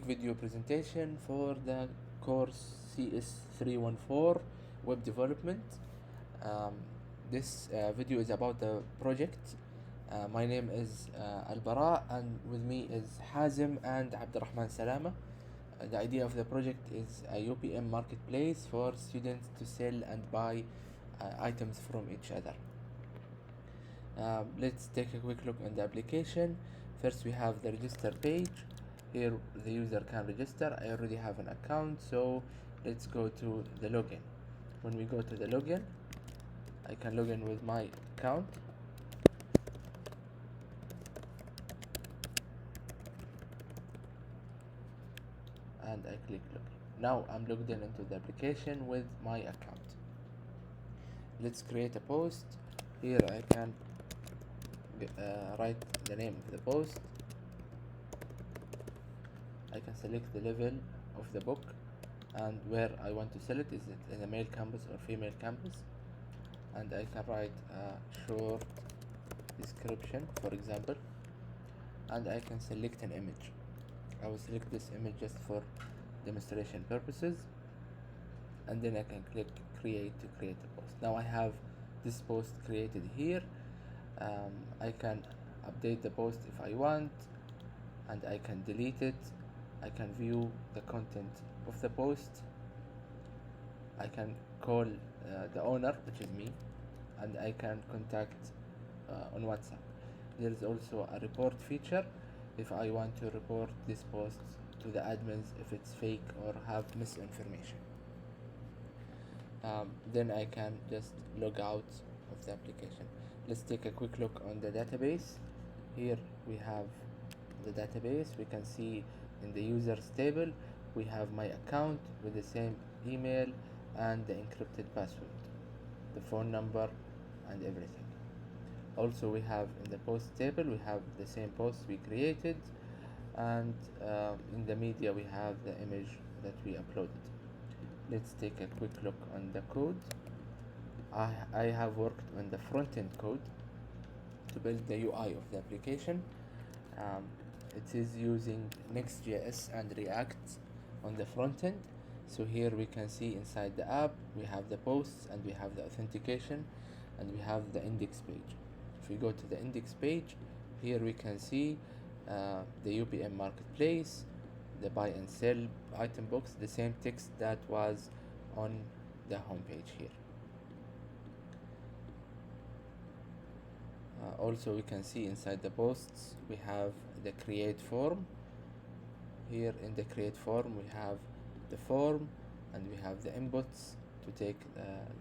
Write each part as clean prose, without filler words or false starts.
Video presentation for the course CS314 Web Development. Um, this video is about the project. My name is Al-Bara, and with me is Hazim and Abdurrahman Salama. The idea of the project is a UPM marketplace for students to sell and buy items from each other. Let's take a quick look on the application. First, we have the register page. Here the user can register. I already have an account, so let's go to the login. When we go to the login, I can log in with my account. And I click login. Now I'm logged in into the application with my account. Let's create a post. Here I can write the name of the post. I can select the level of the book and where I want to sell it. Is it in a male campus or female campus? And I can write a short description, for example, and I can select an image. I will select this image just for demonstration purposes, and then I can click create to create a post. Now I have this post created here. I can update the post if I want, and I can delete it. I can view the content of the post. I can call the owner, which is me, and I can contact on WhatsApp. There is also a report feature if I want to report this post to the admins if it's fake or have misinformation. Then I can just log out of the application. Let's take a quick look on the database. Here we have the database. We can see in the users table we have my account with the same email and the encrypted password, the phone number, and everything. Also, we have in the post table we have the same posts we created, and in the media we have the image that we uploaded. Let's take a quick look on the code. I have worked on the front-end code to build the UI of the application. It is using Next.js and React on the front end. So here we can see inside the app we have the posts and we have the authentication and we have the index page. If we go to the index page, here we can see the UPM marketplace, the buy and sell item box, the same text that was on the home page here. Also, we can see inside the posts we have the create form. Here in the create form we have the form and we have the inputs to take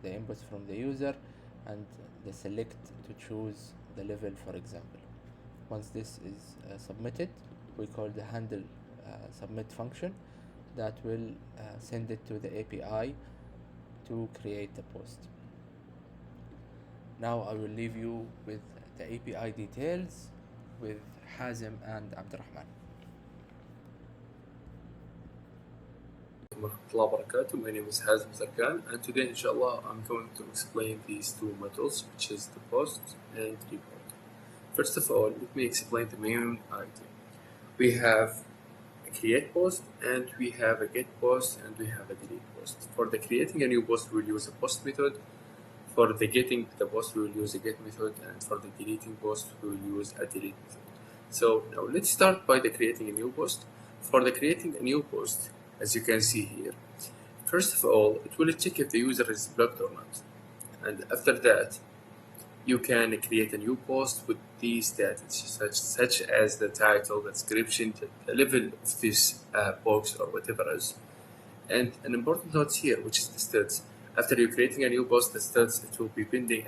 the inputs from the user and the select to choose the level, for example. Once this is submitted, we call the handle submit function that will send it to the API to create the post. Now I will leave you with the API details with Hazim and Abdurrahman. My name is Hazim Zarkan, and today inshallah I'm going to explain these two methods, which is the post and report. First of all, let me explain the main idea. We have a create post and we have a get post and we have a delete post. For the creating a new post we'll use a post method. For the getting the post we will use a get method, and for the deleting post we will use a delete method. So now let's start by the creating a new post. For the creating a new post, as you can see here, first of all it will check if the user is blocked or not, and after that you can create a new post with these data such as the title, the description, the level of this box or whatever else. And an important note here, which is the stats. After you're creating a new post, the stats it will be pending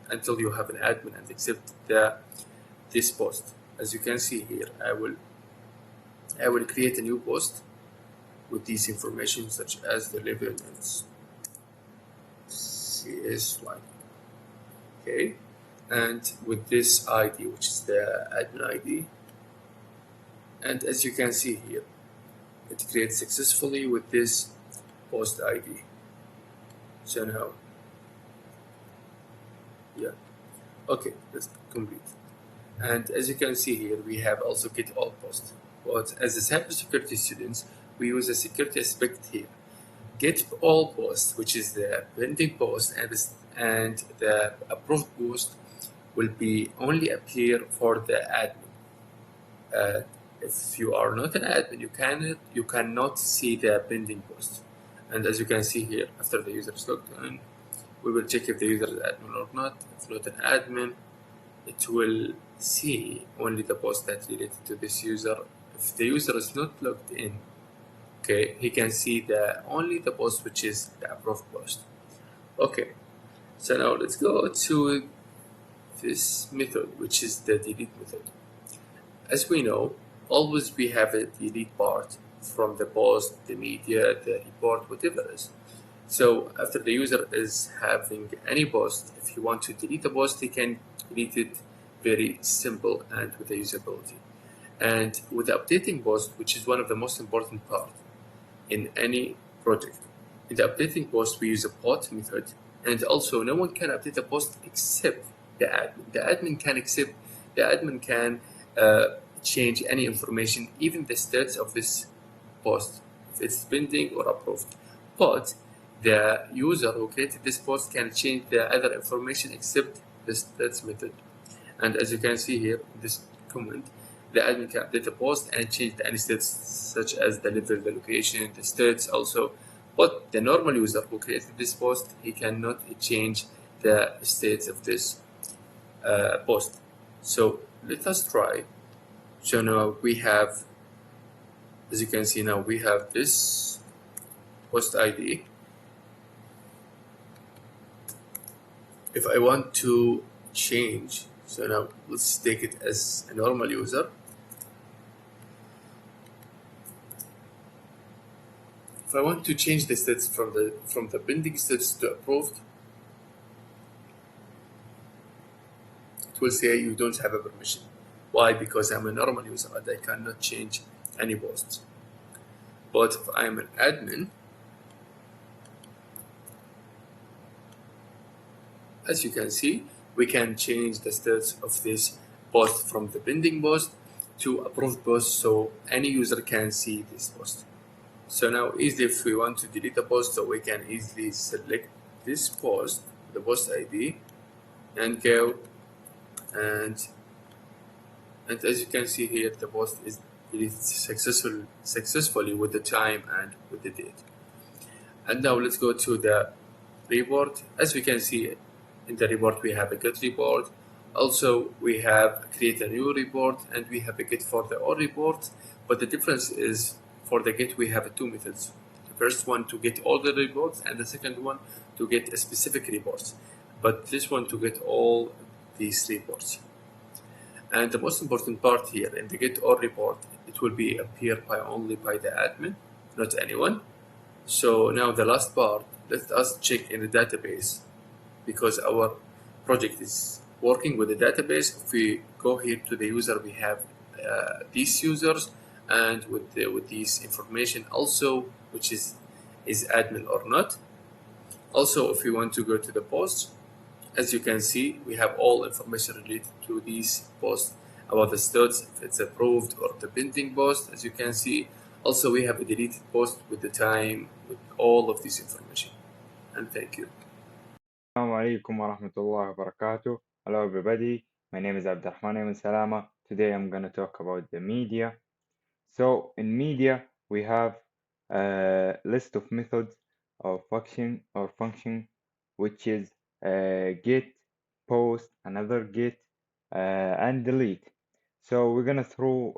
until you have an admin and accept this post. As you can see here, I will create a new post with these information such as the level and CS line. Okay, and with this ID, which is the admin ID, and as you can see here, it creates successfully with this post ID. So now, yeah, okay, that's complete. And as you can see here, we have also get all post. But as a cybersecurity students, we use a security aspect here. Get all posts, which is the pending post, and the approved post will be only appear for the admin. Uh, if you are not an admin, you cannot see the pending post. And as you can see here, after the user is logged in, we will check if the user is admin or not. If not an admin, it will see only the post that related to this user. If the user is not logged in, okay, he can see the only the post which is the approved post. Okay, so now let's go to this method, which is the delete method. As we know, always we have a delete part from the post, the media, the report, whatever it is. So after the user is having any post, if you want to delete a post, he can delete it very simple and with a usability. And with the updating post, which is one of the most important part in any project. In the updating post, we use a bot method, and also no one can update a post except the admin. The admin can change any information, even the status of this post, if it's pending or approved. But the user who created this post can change the other information except the stats method. And as you can see here, in this comment, the admin can update the post and change any states such as the level, the location, the states also. But the normal user who created this post, he cannot change the states of this post. So let us try. So now we have, as you can see now, we have this post ID. If I want to change, so now let's take it as a normal user. If I want to change the status from the pending status to approved, it will say you don't have a permission. Why? Because I'm a normal user and I cannot change any posts. But if I'm an admin, as you can see, we can change the status of this post from the pending post to approved post, so any user can see this post. So now easily, if we want to delete a post, so we can easily select this post, the post ID, and go and as you can see here, the post is deleted successfully with the time and with the date. And now let's go to the report. As we can see in the report, we have a get report. Also, we have create a new report, and we have a get for the all report. But the difference is for the get, we have two methods. The first one to get all the reports, and the second one to get a specific reports. But this one to get all these reports. And the most important part here in the get all report, it will be appear by only by the admin, not anyone. So now the last part, let us check in the database because our project is working with the database. If we go here to the user, we have these users and with this information also, which is admin or not. Also, if we want to go to the posts, as you can see, we have all information related to these posts about the status, if it's approved or the pending post, as you can see. Also, we have a deleted post with the time, with all of this information. And thank you. Assalamu alaikum wa rahmatullahi wa barakatuh. Hello everybody, my name is Abdurrahman Ibn Salama. Today I'm going to talk about the media. So in media we have a list of methods of function which is get, post, another get, and delete. So we're going to through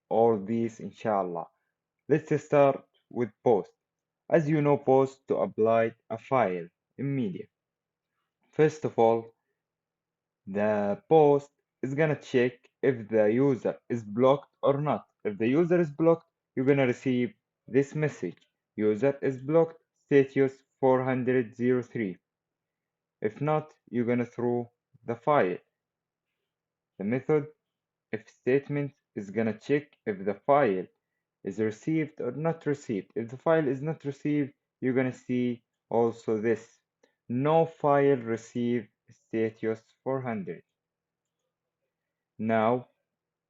all these inshallah. Let's start with post. As you know, post to apply a file in media. First of all, the post is gonna check if the user is blocked or not. If the user is blocked, you're gonna receive this message. User is blocked, status 403. If not, you're gonna throw the file. The method if statement is gonna check if the file is received or not received. If the file is not received, you're gonna see also this. No file received status 400. Now,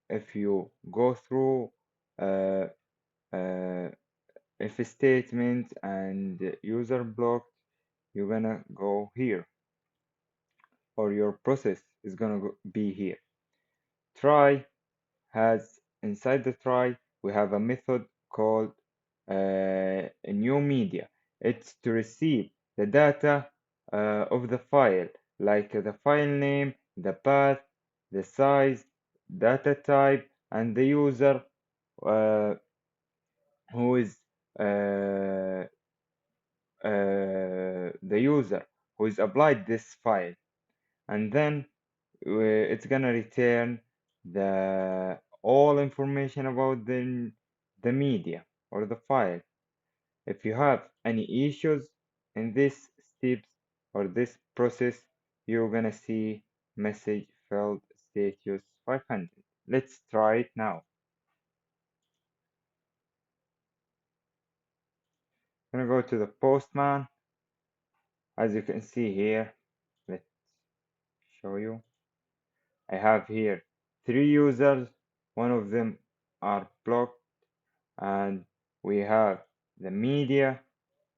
if you go through uh, uh, if statement and user block, you're gonna go here, or your process is gonna be here. Try has inside the try we have a method called a new media. It's to receive the data of the file, like the file name, the path, the size, data type, and the user uh, who is uh, the user who is applied this file, and then it's gonna return the all information about the media or the file. If you have any issues in this steps or this process, you're gonna see message failed status 500. Let's try it now. I'm gonna go to the Postman. As you can see here, let's show you. I have here 3 users. One of them are blocked, and we have the media.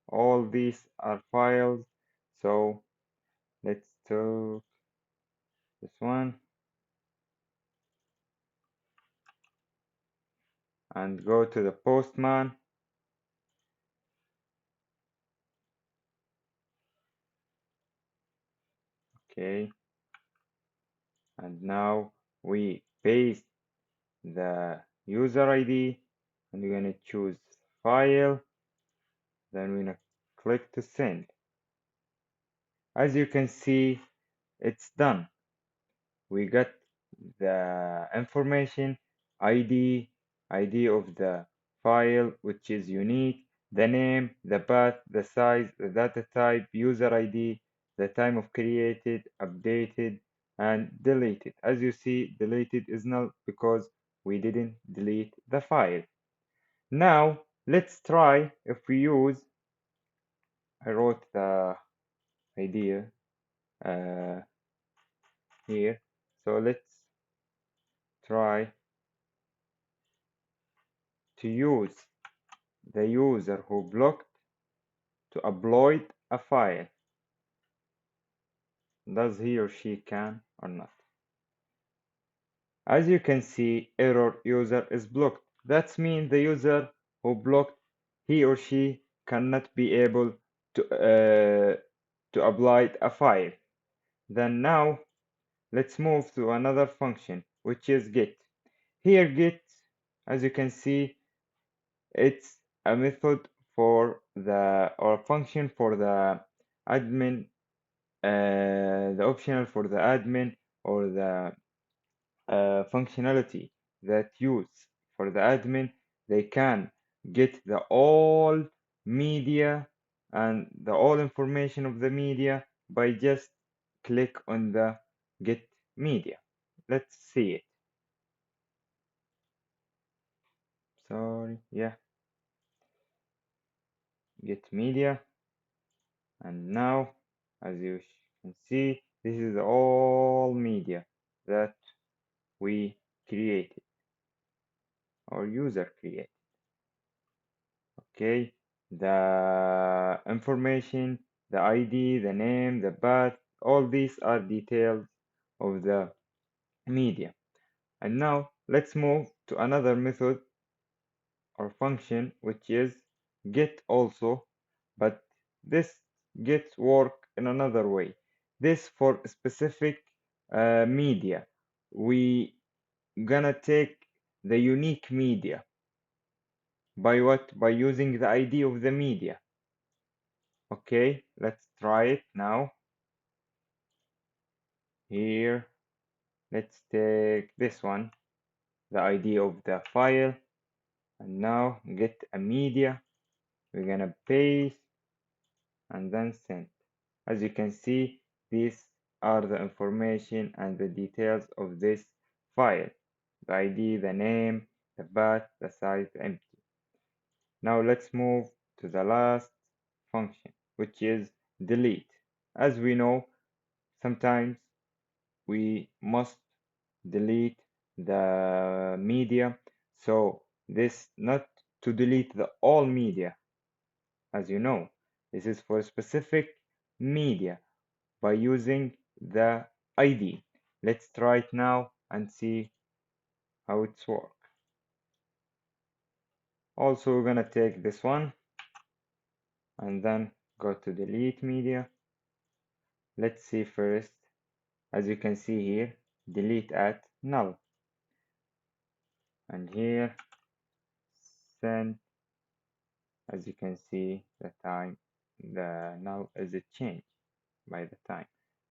All these are files. So let's do this one and go to the Postman. Okay, and now we paste the user ID, and we're gonna choose file, then we're gonna click to send. As you can see, it's done. We got the information, ID, ID of the file, which is unique, the name, the path, the size, the data type, user ID, the time of created, updated, and deleted. As you see, deleted is null because we didn't delete the file. Now, let's try if we use, I wrote the idea uh, here. So let's try to use the user who blocked to upload a file. Does he or she can or not? As you can see, error user is blocked. That means the user who blocked, he or she cannot be able to upload a file. Then now let's move to another function, which is get. Here get, as you can see, it's a method for the or a function for the admin, the optional for the admin, or the functionality that use for the admin. They can get the all media and the all information of the media by just click on the get media. Let's see it. Sorry, yeah, get media. And now, as you can see, this is all media that we created or user created. Okay, the information, the ID, the name, the path, all these are details of the media. And now let's move to another method or function, which is get also, but this get work in another way. This for specific media. We gonna take the unique media by what? By using the ID of the media. Okay, let's try it now. Here, let's take this one, the ID of the file, and now get a media. We're gonna paste and then send. As you can see, these are the information and the details of this file. The ID, the name, the path, the size, the empty. Now let's move to the last function, which is delete. As we know, sometimes we must delete the media. So this not to delete the all media. As you know, this is for specific media by using the ID. Let's try it now and see how it's work. Also, we're gonna take this one and then go to delete media. Let's see first, as you can see here, delete at null, and here send. As you can see, the time, the null is changed by the time.